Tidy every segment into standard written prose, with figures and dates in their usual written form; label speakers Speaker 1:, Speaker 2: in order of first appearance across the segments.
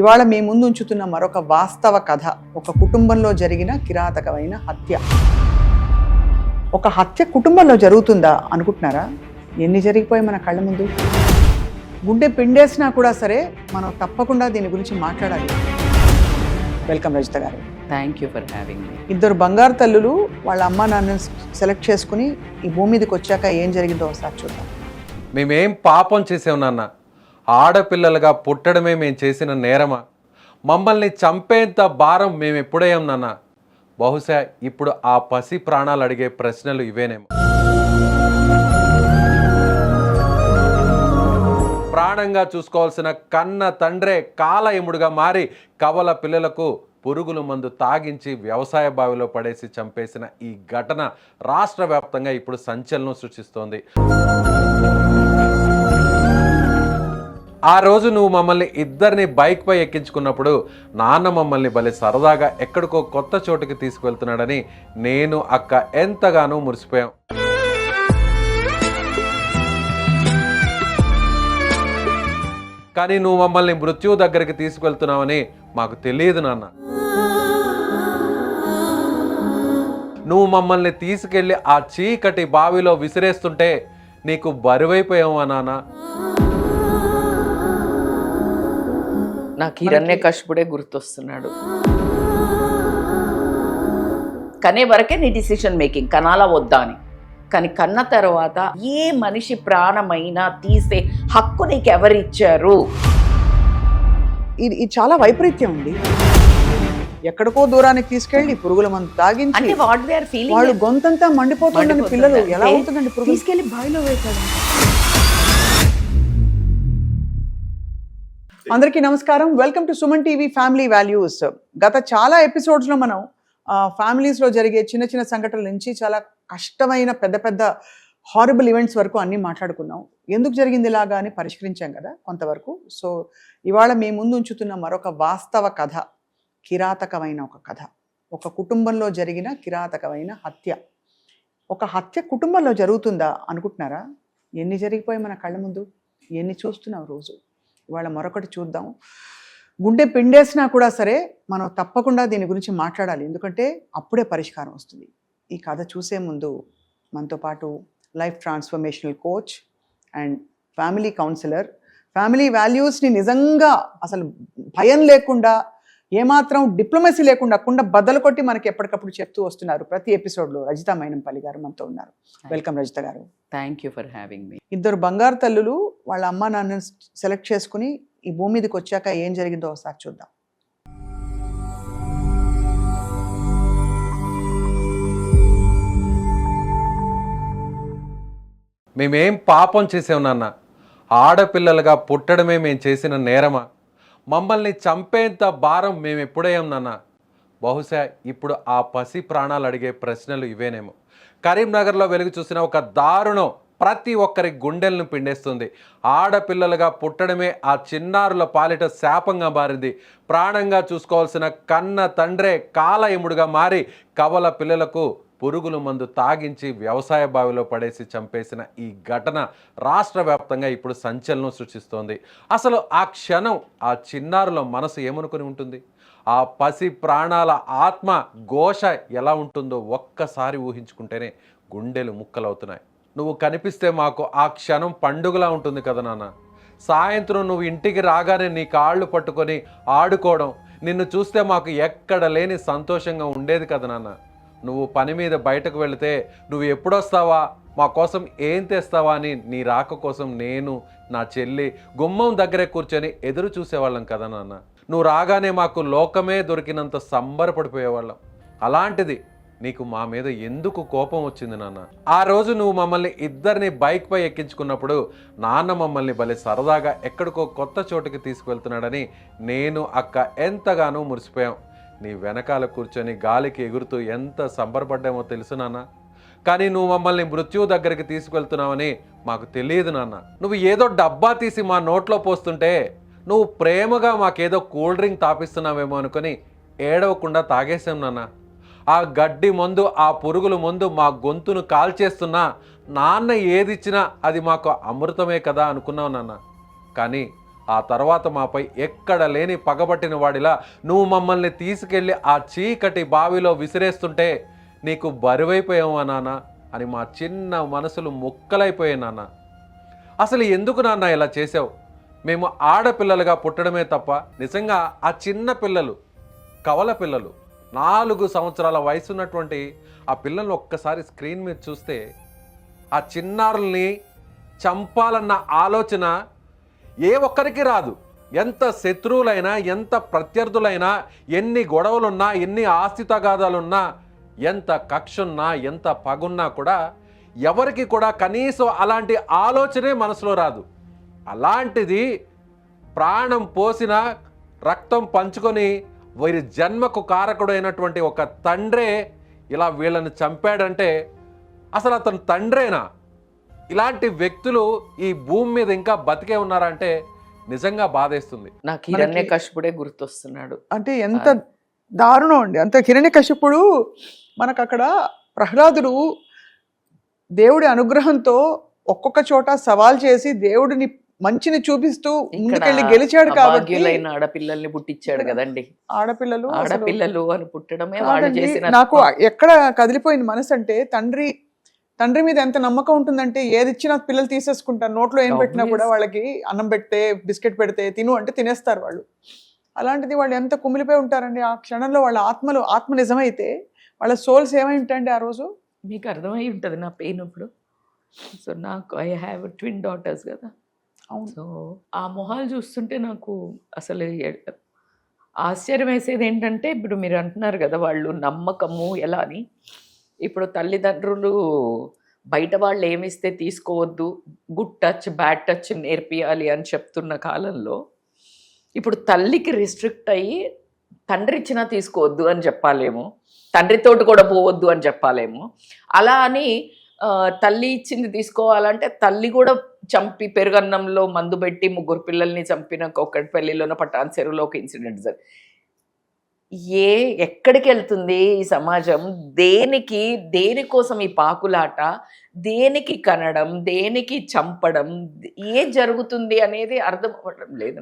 Speaker 1: ఇవాళ మీ ముందు ఉంచుతున్న మరొక వాస్తవ కథ, ఒక కుటుంబంలో జరిగిన కిరాతకమైన హత్య. ఒక హత్య కుటుంబంలో జరుగుతుందా అనుకుంటున్నారా? ఎన్ని జరిగిపోయి మన కళ్ళ ముందు. గుండె పిండేసినా కూడా సరే మనం తప్పకుండా దీని గురించి మాట్లాడాలి. వెల్కమ్ రజిత గారు.
Speaker 2: Thank you for having me.
Speaker 1: ఇద్దరు బంగారు తల్లులు వాళ్ళ అమ్మా నాన్నని సెలెక్ట్ చేసుకుని ఈ భూమి మీదకి వచ్చాక ఏం జరిగిందో ఒకసారి చూద్దాం.
Speaker 3: మేమేం పాపం చేసాం నాన్న? ఆడపిల్లలుగా పుట్టడమే మేము చేసిన నేరమా? మమ్మల్ని చంపేంత భారం మేము ఎప్పుడయ్యాం నాన్న? బహుశా ఇప్పుడు ఆ పసి ప్రాణాలు అడిగే ప్రశ్నలు ఇవేనేమో. ప్రాణంగా చూసుకోవాల్సిన కన్న తండ్రే కాల ఎముడుగా మారి కవల పిల్లలకు పురుగుల మందు తాగించి వ్యవసాయ బావిలో పడేసి చంపేసిన ఈ ఘటన రాష్ట్ర వ్యాప్తంగా ఇప్పుడు సంచలనం సృష్టిస్తోంది. ఆ రోజు నువ్వు మమ్మల్ని ఇద్దరిని బైక్పై ఎక్కించుకున్నప్పుడు నాన్న మమ్మల్ని భలే సరదాగా ఎక్కడికో కొత్త చోటుకి తీసుకువెళ్తున్నాడని నేను అక్క ఎంతగానో మురిసిపోయాం. కానీ నువ్వు మమ్మల్ని మృత్యువు దగ్గరికి తీసుకువెళ్తున్నావని మాకు తెలియదు నాన్న. నువ్వు మమ్మల్ని తీసుకెళ్ళి ఆ చీకటి బావిలో విసిరేస్తుంటే నీకు బరువైపోయావా నాన్న?
Speaker 2: నాకు హిరణ్యకశిపుడే గుర్తొస్తున్నాడు. కనే వరకే నీ డిసిషన్ మేకింగ్, కనాలా వద్దా అని. కానీ కన్న తర్వాత ఏ మనిషి ప్రాణమైనా తీసే హక్కు నీకు ఎవరిచ్చారు?
Speaker 1: ఇది చాలా వైపరీత్యం ఉంది. ఎక్కడికో దూరానికి తీసుకెళ్లి పురుగుల మందు తాగించి
Speaker 2: అంటే వాట్ దే ఆర్ ఫీలింగ్,
Speaker 1: వాళ్ళు గొంతంతా మండిపోతుందని పిల్లలు ఎలా ఉంటుందండి? పురుగు
Speaker 2: తీసుకెళ్లి బావిలో వేశాడు.
Speaker 1: అందరికీ నమస్కారం. Welcome to Suman TV family values. గత చాలా ఎపిసోడ్స్లో మనం ఫ్యామిలీస్లో జరిగే చిన్న చిన్న సంఘటనల నుంచి చాలా కష్టమైన పెద్ద పెద్ద హారబుల్ ఈవెంట్స్ వరకు అన్నీ మాట్లాడుకున్నాం. ఎందుకు జరిగింది ఇలాగా అని పరిష్కరించాం కదా కొంతవరకు. సో ఇవాళ మీ ముందు ఉంచుతున్న మరొక వాస్తవ కథ, కిరాతకమైన ఒక కథ, ఒక కుటుంబంలో జరిగిన కిరాతకమైన హత్య. ఒక హత్య కుటుంబంలో జరుగుతుందా అనుకుంటున్నారా? ఎన్ని జరిగిపోయి మన కళ్ళ ముందు, ఎన్ని చూస్తున్నాం రోజు. ఇవాళ మరొకటి చూద్దాం. గుండె పిండేసినా కూడా సరే మనం తప్పకుండా దీని గురించి మాట్లాడాలి, ఎందుకంటే అప్పుడే పరిష్కారం వస్తుంది. ఈ కథ చూసే ముందు మనతో పాటు life transformational coach and family counsellor, family వాల్యూస్ని నిజంగా అసలు భయం లేకుండా, ఏమాత్రం డిప్లొమసీ లేకుండా బద్దలు కొట్టి మనకి ఎప్పటికప్పుడు చెప్తూ వస్తున్నారు ప్రతి ఎపిసోడ్లో రజిత మైనంపల్లి గారు మనతో ఉన్నారు. వెల్కమ్ రజిత గారు.
Speaker 2: Thank you for having me.
Speaker 1: ఇద్దరు బంగారు తల్లులు వాళ్ళ అమ్మా నాన్నని సెలెక్ట్ చేసుకుని ఈ భూమి మీదకి వచ్చాక ఏం జరిగిందో ఒకసారి చూద్దాం.
Speaker 3: మేమేం పాపం చేసాం నాన్న? ఆడపిల్లలుగా పుట్టడమే మేము చేసిన నేరమా? మమ్మల్ని చంపేంత భారం మేము ఎప్పుడయ్యాం నాన్న? బహుశా ఇప్పుడు ఆ పసి ప్రాణాలు అడిగే ప్రశ్నలు ఇవేనేమో. కరీంనగర్లో వెలుగు చూసిన ఒక దారుణం ప్రతి ఒక్కరి గుండెలను పిండేస్తుంది. ఆడపిల్లలుగా పుట్టడమే ఆ చిన్నారుల పాలిట శాపంగా మారింది. ప్రాణంగా చూసుకోవాల్సిన కన్న తండ్రే కాల ఎముడుగా మారి కవల పిల్లలకు పురుగుల మందు తాగించి వ్యవసాయ బావిలో పడేసి చంపేసిన ఈ ఘటన రాష్ట్ర వ్యాప్తంగా ఇప్పుడు సంచలనం సృష్టిస్తోంది. అసలు ఆ క్షణం ఆ చిన్నారుల మనసు ఏమనుకుని ఉంటుంది? ఆ పసి ప్రాణాల ఆత్మ ఘోష ఎలా ఉంటుందో ఒక్కసారి ఊహించుకుంటేనే గుండెలు ముక్కలవుతున్నాయి. నువ్వు కనిపిస్తే మాకు ఆ క్షణం పండుగలా ఉంటుంది కదా నాన్న. సాయంత్రం నువ్వు ఇంటికి రాగానే నీ కాళ్ళు పట్టుకొని ఆడుకోవడం, నిన్ను చూస్తే మాకు ఎక్కడ లేని సంతోషంగా ఉండేది కదా నాన్న. నువ్వు పని మీద బయటకు వెళితే నువ్వు ఎప్పుడొస్తావా, మా కోసం ఏం తెస్తావా అని నీ రాక కోసం నేను, నా చెల్లి గుమ్మం దగ్గరే కూర్చొని ఎదురు చూసేవాళ్ళం కదా నాన్న. నువ్వు రాగానే మాకు లోకమే దొరికినంత సంబరపడిపోయేవాళ్ళం. అలాంటిది నీకు మా మీద ఎందుకు కోపం వచ్చింది నాన్న? ఆ రోజు నువ్వు మమ్మల్ని ఇద్దరిని బైక్పై ఎక్కించుకున్నప్పుడు నాన్న మమ్మల్ని భలే సరదాగా ఎక్కడికో కొత్త చోటుకి తీసుకువెళ్తున్నాడని నేను అక్క ఎంతగానో మురిసిపోయాం. నీ వెనకాల కూర్చొని గాలికి ఎగురుతూ ఎంత సంబరపడ్డామో తెలుసు నాన్న. కానీ నువ్వు మమ్మల్ని మృత్యువు దగ్గరికి తీసుకువెళ్తున్నావని మాకు తెలియదు నాన్న. నువ్వు ఏదో డబ్బా తీసి మా నోట్లో పోస్తుంటే నువ్వు ప్రేమగా మాకేదో కూల్ డ్రింక్ తాపిస్తున్నావేమో అనుకుని ఏడవకుండా తాగేశాం నాన్న. ఆ గడ్డి మందు, ఆ పురుగుల మందు మా గొంతును కాల్చేస్తున్నా నాన్న ఏదిచ్చినా అది మాకు అమృతమే కదా అనుకున్నావు నాన్న. కానీ ఆ తర్వాత మాపై ఎక్కడ లేని పగబట్టిన వాడిలా నువ్వు మమ్మల్ని తీసుకెళ్ళి ఆ చీకటి బావిలో విసిరేస్తుంటే నీకు బరువైపోయావా నాన్న అని మా చిన్న మనసులు ముక్కలైపోయాయి నాన్న. అసలు ఎందుకు నాన్న ఇలా చేసావు? మేము ఆడపిల్లలుగా పుట్టడమే తప్ప నిజంగా ఆ చిన్న పిల్లలు, కవల పిల్లలు, 4 సంవత్సరాల వయసున్నటువంటి ఆ పిల్లల్ని ఒక్కసారి స్క్రీన్ మీద చూస్తే ఆ చిన్నారుల్ని చంపాలన్న ఆలోచన ఏ ఒక్కరికి రాదు. ఎంత శత్రువులైనా, ఎంత ప్రత్యర్థులైనా, ఎన్ని గొడవలున్నా, ఎన్ని ఆస్తి తగాదాలున్నా, ఎంత కక్షున్నా, ఎంత పగున్నా కూడా ఎవరికి కూడా కనీసం అలాంటి ఆలోచనే మనసులో రాదు. అలాంటిది ప్రాణం పోసిన, రక్తం పంచుకొని వీరి జన్మకు కారకుడైనటువంటి ఒక తండ్రే ఇలా వీళ్ళని చంపాడంటే అసలు అతను తండ్రేనా? ఇలాంటి వ్యక్తులు ఈ భూమి మీద ఇంకా బతికే ఉన్నారంటే నిజంగా బాధేస్తుంది.
Speaker 2: నాకు హిరణ్యకశిపుడే గుర్తొస్తున్నాడు.
Speaker 1: అంటే ఎంత దారుణం అండి. అంత హిరణ్యకశిపుడు మనకు అక్కడ ప్రహ్లాదుడు దేవుడి అనుగ్రహంతో ఒక్కొక్క చోట సవాల్ చేసి దేవుడిని మంచిని చూపిస్తూ ముందుకెళ్ళి గెలిచాడు కాబట్టి
Speaker 2: ఆడపిల్లల్ని పుట్టించాడు కదండి.
Speaker 1: ఆడపిల్లలు
Speaker 2: అని పుట్టడమే వాడు చేసిన.
Speaker 1: నాకు ఎక్కడ కదిలిపోయింది మనసు అంటే, తండ్రి మీద ఎంత నమ్మకం ఉంటుందంటే ఏది ఇచ్చినా పిల్లలు తీసేసుకుంటారు. నోట్లో ఏం పెట్టినా కూడా వాళ్ళకి అన్నం పెడితే, బిస్కెట్ పెడితే తిను అంటే తినేస్తారు వాళ్ళు. అలాంటిది వాళ్ళు ఎంత కుమిలిపోయి ఉంటారండి ఆ క్షణంలో. వాళ్ళ ఆత్మ నిజమైతే వాళ్ళ సోల్స్ ఏమై ఉంటాయండి ఆ రోజు.
Speaker 2: మీకు అర్థమై ఉంటుంది నా పెయిన్ ఇప్పుడు. సో నాకు ఐ హ్యావ్ ట్విన్ డాటర్స్ కదా. సో ఆ మొహాలు చూస్తుంటే నాకు అసలు ఆశ్చర్యం వేసేది ఏంటంటే, ఇప్పుడు మీరు అంటున్నారు కదా వాళ్ళు నమ్మకము ఎలా అని. ఇప్పుడు తల్లిదండ్రులు బయట వాళ్ళు ఏమిస్తే తీసుకోవద్దు, గుడ్ టచ్ బ్యాడ్ టచ్ నేర్పియాలి అని చెప్తున్న కాలంలో ఇప్పుడు తల్లికి రిస్ట్రిక్ట్ అయ్యి తండ్రి ఇచ్చినా తీసుకోవద్దు అని చెప్పాలేమో, తండ్రితోటి కూడా పోవద్దు అని చెప్పాలేమో. అలా అని తల్లి ఇచ్చింది తీసుకోవాలంటే తల్లి కూడా చంపి పెరుగన్నంలో మందు పెట్టి 3 పిల్లల్ని చంపిన ఒక్కటి పెళ్లిలోన పట్టాన్ చెరువులో ఒక ఇన్సిడెంట్ సార్. ఎక్కడికి వెళ్తుంది ఈ సమాజం? దేనికోసం ఈ పాకులాట? దేనికి కనడం, దేనికి చంపడం, ఏం జరుగుతుంది అనేది అర్థం అవ్వడం లేదు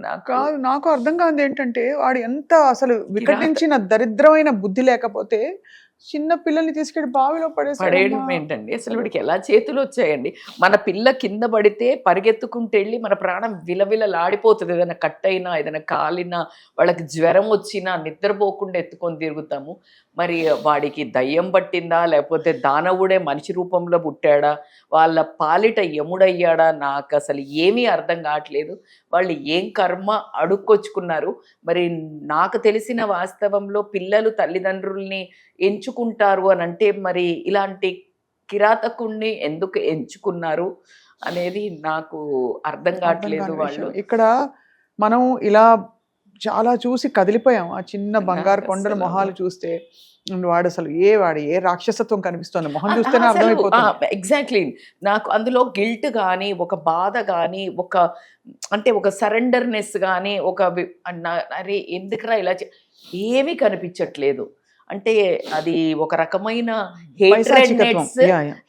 Speaker 1: నాకు అర్థం కాదు ఏంటంటే, వాడు ఎంత అసలు వికటించిన దరిద్రమైన బుద్ధి లేకపోతే చిన్న పిల్లల్ని తీసుకెళ్ళి బావిలో
Speaker 2: పడేయడం ఏంటండి? అసలు వీడికి ఎలా చేతులు వచ్చాయండి? మన పిల్ల కింద పడితే పరిగెత్తుకుంటూ వెళ్ళి మన ప్రాణం విలవిలలాడిపోతుంది. ఏదైనా కట్ అయినా, ఏదైనా కాలినా, వాళ్ళకి జ్వరం వచ్చినా నిద్రపోకుండా ఎత్తుకొని తిరుగుతాము. మరి వాడికి దయ్యం పట్టిందా, లేకపోతే దానవుడే మనిషి రూపంలో పుట్టాడా, వాళ్ళ పాలిట యముడయ్యాడా? నాకు అసలు ఏమీ అర్థం కావట్లేదు. వాళ్ళు ఏం కర్మ అడుక్కొచ్చుకున్నారు. మరి నాకు తెలిసిన వాస్తవంలో పిల్లలు తల్లిదండ్రుల్ని ఎంచుకుంటారు అని అంటే, మరి ఇలాంటి కిరాతకుణ్ణి ఎందుకు ఎంచుకున్నారు అనేది నాకు అర్థం కావట్లేదు. వాళ్ళు
Speaker 1: ఇక్కడ మనం ఇలా చాలా చూసి కదిలిపోయాం. ఆ చిన్న బంగారు కొండల మొహాలు చూస్తే వాడు ఏ రాక్షసత్వం కనిపిస్తుంది మొహం చూస్తేనే అర్థమైపోతుంది.
Speaker 2: ఎగ్జాక్ట్లీ. నాకు అందులో గిల్ట్ కానీ, ఒక బాధ కానీ, ఒక సరెండర్నెస్ కానీ, అరే ఎందుకురా ఇలా ఏమీ కనిపించట్లేదు. అంటే అది ఒక రకమైన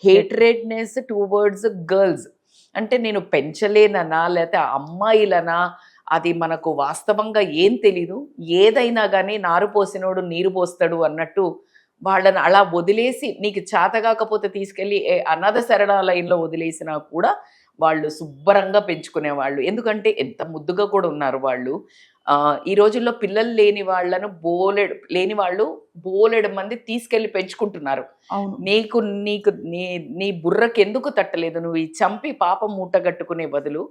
Speaker 2: హేట్రెడ్నెస్ టువర్డ్స్ గర్ల్స్. అంటే నేను పెంచలేననా, లేకపోతే అమ్మాయిలనా, అది మనకు వాస్తవంగా ఏం తెలీదు. ఏదైనా కానీ నారు పోసినోడు నీరు పోస్తాడు అన్నట్టు వాళ్ళని అలా వదిలేసి, నీకు చేత కాకపోతే తీసుకెళ్ళి అనాథ శరణాలయంలో వదిలేసినా కూడా వాళ్ళు శుభ్రంగా పెంచుకునేవాళ్ళు. ఎందుకంటే ఎంత ముద్దుగా కూడా ఉన్నారు వాళ్ళు. ఈ రోజుల్లో పిల్లలు లేని వాళ్ళు బోలెడు మంది తీసుకెళ్ళి పెంచుకుంటున్నారు. నీకు నీ బుర్రకి ఎందుకు తట్టలేదు? నువ్వు ఈ చంపి పాపం మూట కట్టుకునే బదులు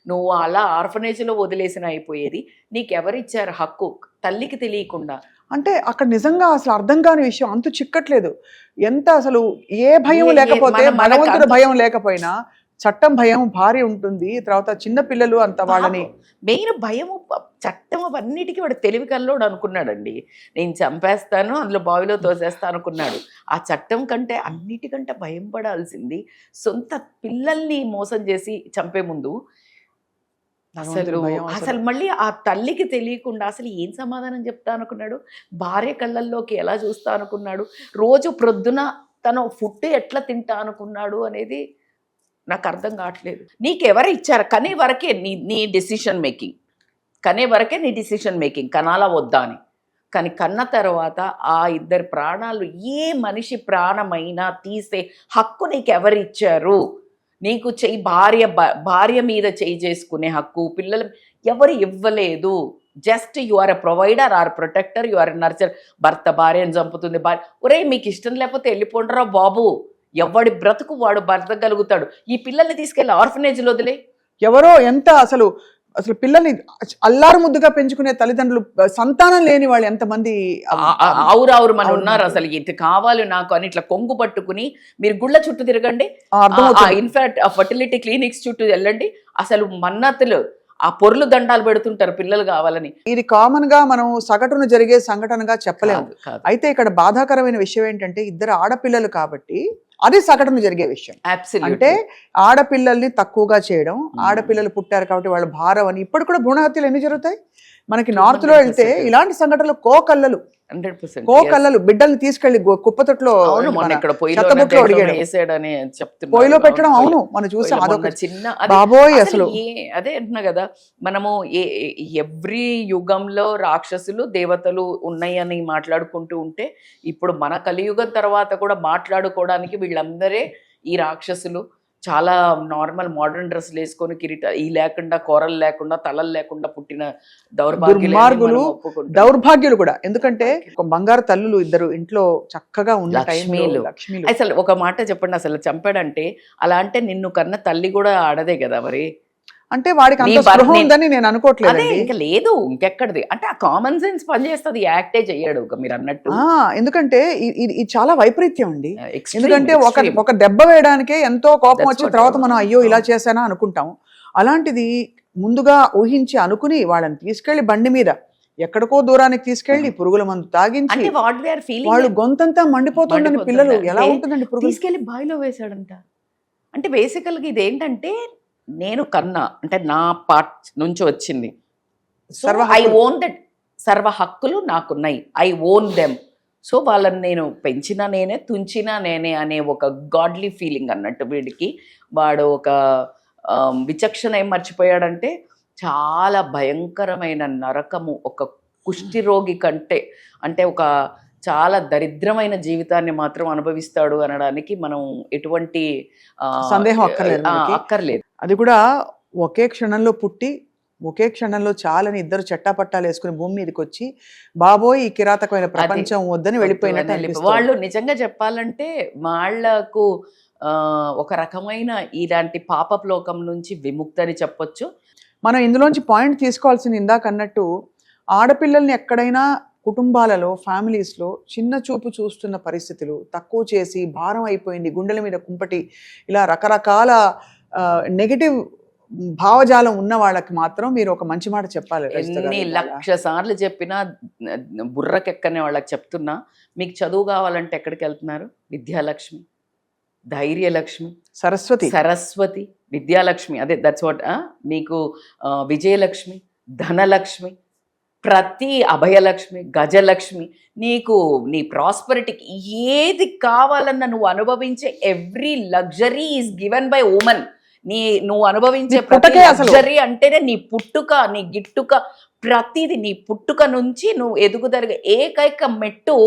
Speaker 2: నువ్వు అలా ఆర్ఫనేజ్లో వదిలేసిన అయిపోయేది. నీకెవరిచ్చారు హక్కు తల్లికి తెలియకుండా?
Speaker 1: అంటే అక్కడ నిజంగా అసలు అర్థం కాని విషయం అంతు చిక్కట్లేదు. ఎంత అసలు ఏ భయం లేకపోతే, భగవంతుడి భయం లేకపోయినా చట్టం భయం భారీ ఉంటుంది. తర్వాత చిన్న పిల్లలు అంత వాళ్ళని
Speaker 2: మెయిన్ భయము, చట్టం అవన్నిటికీ వాడు తెలివి కల్లోడు అనుకున్నాడండి. నేను చంపేస్తాను, అందులో బావిలో తోసేస్తా అనుకున్నాడు. ఆ చట్టం కంటే అన్నిటికంటే భయం పడాల్సింది సొంత పిల్లల్ని మోసం చేసి చంపే ముందు అసలు మళ్ళీ ఆ తల్లికి తెలియకుండా అసలు ఏం సమాధానం చెప్తా అనుకున్నాడు? భార్య కళ్ళల్లోకి ఎలా చూస్తా అనుకున్నాడు? రోజు ప్రొద్దున తను ఫుడ్ ఎట్లా తింటా అనుకున్నాడు అనేది నాకు అర్థం కావట్లేదు. నీకెవరు ఇచ్చారు? కనీ వరకే నీ డెసిషన్ మేకింగ్. కనే వరకే నీ డిసిషన్ మేకింగ్, కనాలా వద్దా అని. కానీ కన్న తర్వాత ఆ ఇద్దరి ప్రాణాలు, ఏ మనిషి ప్రాణమైనా తీసే హక్కు నీకు ఎవరిచ్చారు? నీకు భార్య మీద చేయి చేసుకునే హక్కు పిల్లలు ఎవరు ఇవ్వలేదు. Just you are a provider or protector, you are a nurture. భర్త భార్యను చంపుతుంది, ఒరే మీకు ఇష్టం లేకపోతే వెళ్ళిపోండిరా బాబు, ఎవడి బ్రతుకు వాడు బ్రతకగలుగుతాడు. ఈ పిల్లల్ని తీసుకెళ్ళి ఆర్ఫనేజ్లో వదిలే.
Speaker 1: ఎవరో ఎంత అసలు పిల్లల్ని అల్లారు ముద్దుగా పెంచుకునే తల్లిదండ్రులు, సంతానం లేని వాళ్ళు ఎంతమంది
Speaker 2: ఆవురావురు మన ఉన్నారు. అసలు ఇది కావాలి నాకు అని ఇట్లా కొంగు పట్టుకుని మీరు గుళ్ళ చుట్టూ తిరగండి, ఇన్ఫాక్ట్ ఫర్టిలిటీ క్లినిక్స్ చుట్టూ వెళ్ళండి. అసలు మన్నతులు ఆ పొర్లు దండాలు పెడుతుంటారు పిల్లలు కావాలని.
Speaker 1: ఇది కామన్ గా మనం సగటున జరిగే సంఘటనగా చెప్పలేము. అయితే ఇక్కడ బాధాకరమైన విషయం ఏంటంటే ఇద్దరు ఆడపిల్లలు కాబట్టి అది సగటున జరిగే విషయం. అంటే ఆడపిల్లల్ని తక్కువగా చేయడం, ఆడపిల్లలు పుట్టారు కాబట్టి వాళ్ళు భారం అని. ఇప్పుడు కూడా భ్రూణ హత్యలు ఎన్ని జరుగుతాయి మనకి నార్త్ లో వెళ్తే? ఇలాంటి సంఘటనలు కోకల్లలు బిడ్డల్ని తీసుకెళ్లి కుప్పతొట్లో పొయ్యిలో పెట్టడం. అవును, మనం చూసాం. అదొక చిన్న బాబోయ్. అసలు
Speaker 2: అదే అంటున్నా కదా, మనము ఎవ్రీ యుగంలో రాక్షసులు దేవతలు ఉన్నాయని మాట్లాడుకుంటూ ఉంటే, ఇప్పుడు మన కలియుగం తర్వాత కూడా మాట్లాడుకోవడానికి వీళ్ళందరే ఈ రాక్షసులు. చాలా నార్మల్ మోడర్న్ డ్రెస్సులు వేసుకొని ఈ లేకుండా కూరలు లేకుండా తలలు లేకుండా పుట్టిన
Speaker 1: దౌర్భాగ్యులు కూడా. ఎందుకంటే బంగారు తల్లులు ఇద్దరు ఇంట్లో చక్కగా ఉన్న
Speaker 2: లక్ష్మీలు. అసలు ఒక మాట చెప్పండి, అసలు చంపాడంటే అలా అంటే నిన్ను కన్నా తల్లి కూడా ఆడదే కదా మరి.
Speaker 1: అంటే వాడికి అంత స్పృహ ఉందని నేను అనుకోవట్లేదు.
Speaker 2: ఇంకా లేదు ఇంకెక్కడిది. అంటే ఆ కామన్ సెన్స్ పనిచేస్తుంది, యాక్టే చెయ్యడు మీరు అన్నట్టు.
Speaker 1: ఎందుకంటే ఇది చాలా వైపరీత్యం అండి. ఎందుకంటే ఒక దెబ్బ వేయడానికే ఎంతో కోపం వచ్చిన తర్వాత మనం అయ్యో ఇలా చేశానా అనుకుంటాం. అలాంటిది ముందుగా ఊహించి అనుకుని వాళ్ళని తీసుకెళ్లి బండి మీద ఎక్కడికో దూరానికి తీసుకెళ్లి పురుగుల మందు తాగించి వాళ్ళు గొంతంతా మండిపోతుందని పిల్లలు ఎలా ఉంటుందండి. పురుగు
Speaker 2: తీసుకెళ్లి బావిలో వేశాడంట. అంటే బేసికల్గా ఇది ఏంటంటే, నేను కన్నా అంటే నా పార్ట్ నుంచి వచ్చింది. I own that. సర్వ హక్కులు నాకున్నాయి, ఐ ఓన్ దెమ్. సో వాళ్ళని నేను పెంచినా నేనే, తుంచినా నేనే అనే ఒక గాడ్లీ ఫీలింగ్ అన్నట్టు వీడికి. వాడు ఒక విచక్షణ ఏం మర్చిపోయాడంటే, చాలా భయంకరమైన నరకము ఒక కుష్ఠిరోగి కంటే, అంటే ఒక చాలా దరిద్రమైన జీవితాన్ని మాత్రం అనుభవిస్తాడు అనడానికి మనం ఎటువంటి
Speaker 1: సందేహం అక్కర్లేదు. అది కూడా ఒకే క్షణంలో పుట్టి ఒకే క్షణంలో చాలని ఇద్దరు చట్టాపట్టాలు వేసుకుని భూమి మీదకి వచ్చి బాబోయ్ ఈ కిరాతకమైన ప్రపంచం వద్దని వెళ్ళిపోయినట్టు.
Speaker 2: వాళ్ళు నిజంగా చెప్పాలంటే వాళ్లకు ఒక రకమైన ఇలాంటి పాపపు లోకం నుంచి విముక్తని చెప్పొచ్చు.
Speaker 1: మనం ఇందులోంచి పాయింట్ తీసుకోవాల్సింది ఇందాక అన్నట్టు, ఆడపిల్లల్ని ఎక్కడైనా కుటుంబాలలో ఫ్యామిలీస్లో చిన్న చూపు చూస్తున్న పరిస్థితులు, తక్కువ చేసి భారం అయిపోయింది, గుండెల మీద కుంపటి, ఇలా రకరకాల నెగటివ్ భావజాలం ఉన్న వాళ్ళకి మాత్రం మీరు ఒక మంచి మాట చెప్పాలి.
Speaker 2: ఎన్ని లక్ష సార్లు చెప్పినా బుర్రకెక్కనే వాళ్ళకి చెప్తున్నా, మీకు చదువు కావాలంటే ఎక్కడికి వెళ్తున్నారు? విద్యాలక్ష్మి, ధైర్యలక్ష్మి, సరస్వతి, విద్యాలక్ష్మి, అదే దట్స్ వాట్. మీకు విజయలక్ష్మి, ధనలక్ష్మి, ప్రతి అభయలక్ష్మి, గజలక్ష్మి, నీకు నీ ప్రాస్పరిటీకి ఏది కావాలన్నా నువ్వు అనుభవించే every luxury is given by women. నువ్వు అనుభవించే ప్రతి లగ్జరీ అంటేనే నీ పుట్టుక, నీ గిట్టుక, ప్రతిది నీ పుట్టుక నుంచి నువ్వు ఎదుగుదరిగే ఏకైక మెట్టు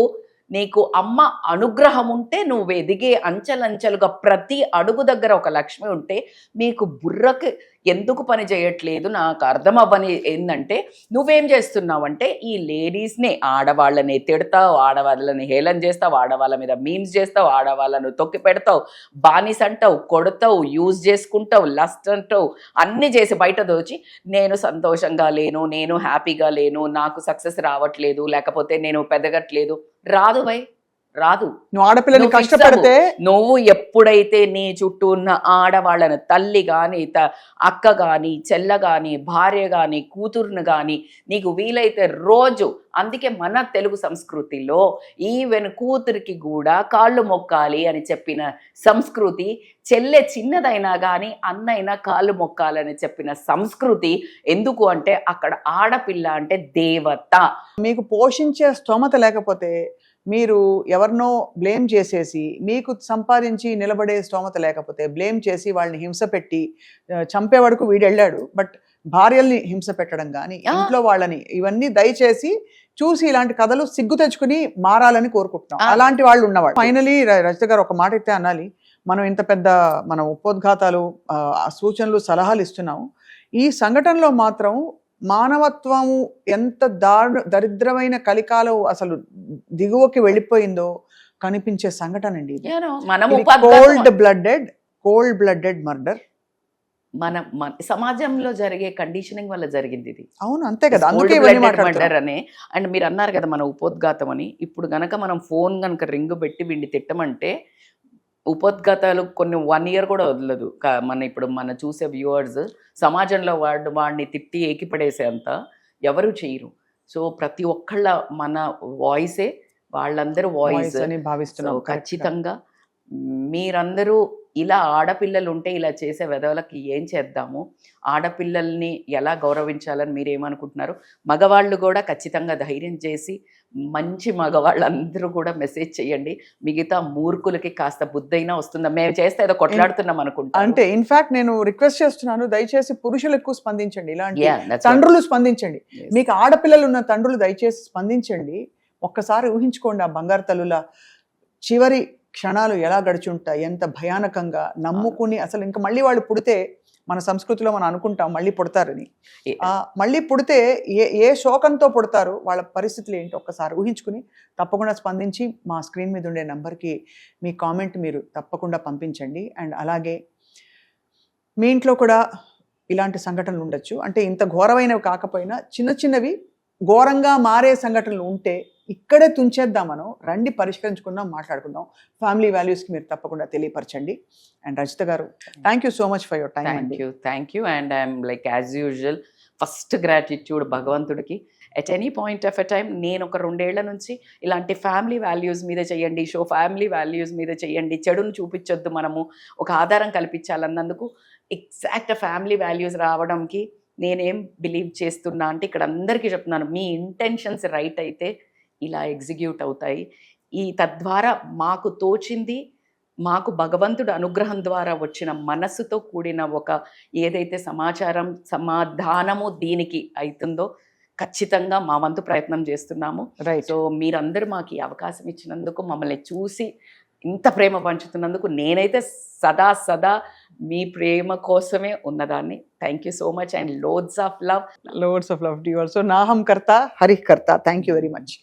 Speaker 2: నీకు అమ్మ అనుగ్రహం ఉంటే నువ్వు ఎదిగే అంచెలంచెలుగా ప్రతి అడుగు దగ్గర ఒక లక్ష్మి ఉంటే మీకు బుర్రకి ఎందుకు పని చేయట్లేదు నాకు అర్థం అవ్వని ఏంటంటే, నువ్వేం చేస్తున్నావంటే ఈ లేడీస్ని, ఆడవాళ్ళని తిడతావు, ఆడవాళ్ళని హేళన చేస్తావు, ఆడవాళ్ళ మీద మీమ్స్ చేస్తావు, ఆడవాళ్ళను తొక్కి పెడతావు, బానిస అంటావు, కొడతావు, యూజ్ చేసుకుంటావు, లస్ట్ అంటావు, అన్నీ చేసి బయట దోచి నేను సంతోషంగా లేను, నేను హ్యాపీగా లేను, నాకు సక్సెస్ రావట్లేదు, లేకపోతే నేను పెదగట్లేదు. రాదు భయ్, రాదు.
Speaker 1: నువ్వు ఆడపిల్లని కష్టపడితే,
Speaker 2: నువ్వు ఎప్పుడైతే నీ చుట్టూ ఉన్న ఆడవాళ్ళను, తల్లి కానీ, అక్క కానీ, చెల్ల కానీ, భార్య కానీ, కూతురును కానీ, నీకు వీలైతే రోజు, అందుకే మన తెలుగు సంస్కృతిలో ఈవెన్ కూతురికి కూడా కాళ్ళు మొక్కాలి అని చెప్పిన సంస్కృతి, చెల్లె చిన్నదైనా కానీ అన్నైనా కాళ్ళు మొక్కాలని చెప్పిన సంస్కృతి. ఎందుకు అంటే అక్కడ ఆడపిల్ల అంటే దేవత.
Speaker 1: మీకు పోషించే స్తోమత లేకపోతే మీరు ఎవరినో బ్లేమ్ చేసేసి, మీకు సంపాదించి నిలబడే స్తోమత లేకపోతే బ్లేమ్ చేసి వాళ్ళని హింస పెట్టి చంపే వరకు వీడు వెళ్ళాడు, బట్ భార్యల్ని హింస పెట్టడం కానీ ఇంట్లో వాళ్ళని, ఇవన్నీ దయచేసి చూసి ఇలాంటి కథలు సిగ్గు తెచ్చుకుని మారాలని కోరుకుంటున్నాం. అలాంటి వాళ్ళు ఉన్నవాళ్ళు. ఫైనలీ రజిత గారు ఒక మాట అయితే అనాలి, మనం ఇంత పెద్ద మనం ఉపోద్ఘాతాలు సూచనలు సలహాలు ఇస్తున్నాం, ఈ సంఘటనలో మాత్రం మానవత్వము ఎంత దరిద్రమైన కలికాలు అసలు దిగువకి వెళ్ళిపోయిందో కనిపించే సంఘటన అండి. కోల్డ్ బ్లడెడ్ మర్డర్
Speaker 4: మన సమాజంలో జరిగే కండిషనింగ్ వల్ల జరిగింది ఇది.
Speaker 1: అవును, అంతే కదా, అందుకే
Speaker 4: మర్డర్ అనే. అండ్ మీరు అన్నారు కదా మన ఉపోద్ఘాతం అని. ఇప్పుడు గనక మనం ఫోన్ గనక రింగ్ పెట్టి వీడిని తిట్టమంటే ఉపోద్ఘాతాలు కొన్ని 1 year కూడా వదలదు. ఇప్పుడు మన చూసే వ్యూవర్స్ సమాజంలో వాడిని తిట్టి ఏకిపడేసే అంత ఎవరు చేయరు. సో ప్రతి ఒక్కళ్ళ మన వాయిసే వాళ్ళందరూ వాయిస్
Speaker 1: అని భావిస్తున్నాం.
Speaker 4: ఖచ్చితంగా మీరందరూ ఇలా ఆడపిల్లలు ఉంటే ఇలా చేసే వెధవలకి ఏం చేద్దాము, ఆడపిల్లల్ని ఎలా గౌరవించాలని మీరేమనుకుంటున్నారు? మగవాళ్ళు కూడా ఖచ్చితంగా ధైర్యం చేసి మంచి మగవాళ్ళందరూ కూడా మెసేజ్ చేయండి. మిగతా మూర్ఖులకి కాస్త బుద్ధైనా వస్తుందా, మేము చేస్తే ఏదో కొట్లాడుతున్నాం అనుకుంటా.
Speaker 1: అంటే ఇన్ఫాక్ట్ నేను రిక్వెస్ట్ చేస్తున్నాను, దయచేసి పురుషులు ఎక్కువ స్పందించండి, ఇలాంటి తండ్రులు స్పందించండి. మీకు ఆడపిల్లలు ఉన్న తండ్రులు దయచేసి స్పందించండి. ఒక్కసారి ఊహించుకోండి ఆ బంగారు తల్లుల చివరి క్షణాలు ఎలా గడిచుంటాయి, ఎంత భయానకంగా నమ్ముకుని. అసలు ఇంకా మళ్ళీ వాళ్ళు పుడితే మన సంస్కృతిలో మనం అనుకుంటాం మళ్ళీ పుడతారని, మళ్ళీ పుడితే ఏ శోకంతో పుడతారు, వాళ్ళ పరిస్థితులు ఏంటి ఒక్కసారి ఊహించుకుని తప్పకుండా స్పందించి మా స్క్రీన్ మీద ఉండే నెంబర్కి మీ కామెంట్ మీరు తప్పకుండా పంపించండి. అండ్ అలాగే మీ ఇంట్లో కూడా ఇలాంటి సంఘటనలు ఉండొచ్చు, అంటే ఇంత ఘోరమైనవి కాకపోయినా చిన్న చిన్నవి ఘోరంగా మారే సంఘటనలు ఉంటే ఇక్కడే తుంచేద్దామను రండి, పరిష్కరించుకుందాం, మాట్లాడుకుందాం. ఫ్యామిలీ వాల్యూస్కి మీరు తప్పకుండా తెలియపరచండి. అండ్ రజిత గారు, thank you so much for your time.
Speaker 4: Thank you. And I'm like as usual first gratitude భగవంతుడికి. At any point of a time నేను ఒక 2 ఏళ్ల నుంచి ఇలాంటి ఫ్యామిలీ వాల్యూస్ మీద చేయండి, ఫ్యామిలీ వాల్యూస్ మీద చేయండి, చెడును చూపించొద్దు, మనము ఒక ఆధారం కల్పించాలన్నందుకు ఎగ్జాక్ట్ ఫ్యామిలీ వాల్యూస్ రావడానికి నేనేం బిలీవ్ చేస్తున్నా అంటే ఇక్కడ అందరికీ చెప్తున్నాను, మీ ఇంటెన్షన్స్ రైట్ అయితే ఇలా ఎగ్జిక్యూట్ అవుతాయి. తద్వారా మాకు తోచింది, మాకు భగవంతుడు అనుగ్రహం ద్వారా వచ్చిన మనస్సుతో కూడిన ఒక ఏదైతే సమాధానము దీనికి అవుతుందో ఖచ్చితంగా మా వంతు ప్రయత్నం చేస్తున్నాము. సో మీరందరూ మాకు ఈ అవకాశం ఇచ్చినందుకు, మమ్మల్ని చూసి ఇంత ప్రేమ పంచుతున్నందుకు నేనైతే సదా మీ ప్రేమ కోసమే ఉన్నదాన్ని. Thank you so much and loads of love.
Speaker 1: To you also. నాహం కర్త హరిః కర్త. Thank you very much.